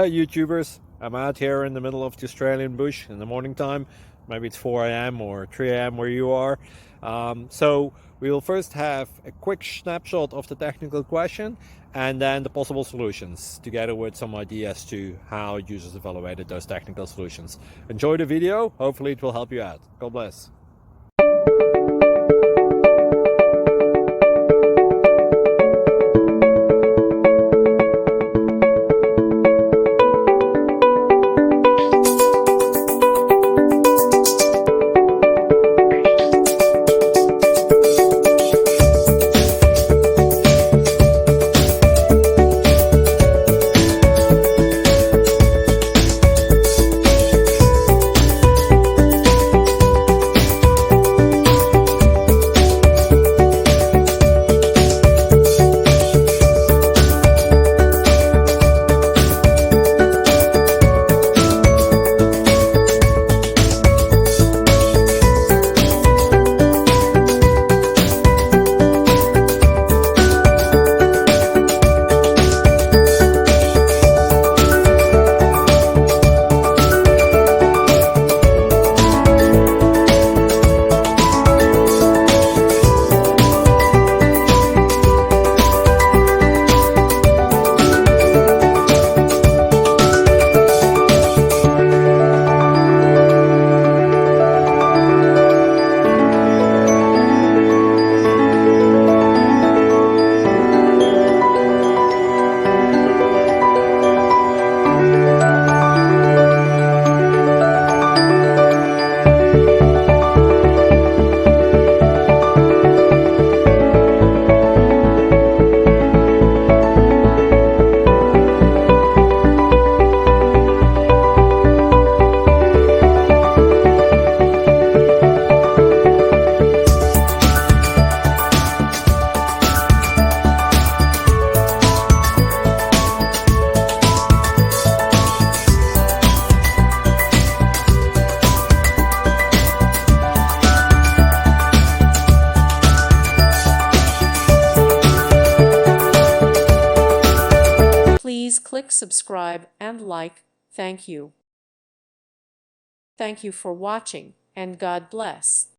Hey YouTubers, I'm out here in the middle of the Australian bush in the morning time. Maybe it's 4 a.m. or 3 a.m. where you are. So we'll first have a quick snapshot of the technical question and then the possible solutions, together with some ideas to how users evaluated those technical solutions. Enjoy the video, hopefully it will help you out. God bless. Please click subscribe and like. Thank you. Thank you for watching, and God bless.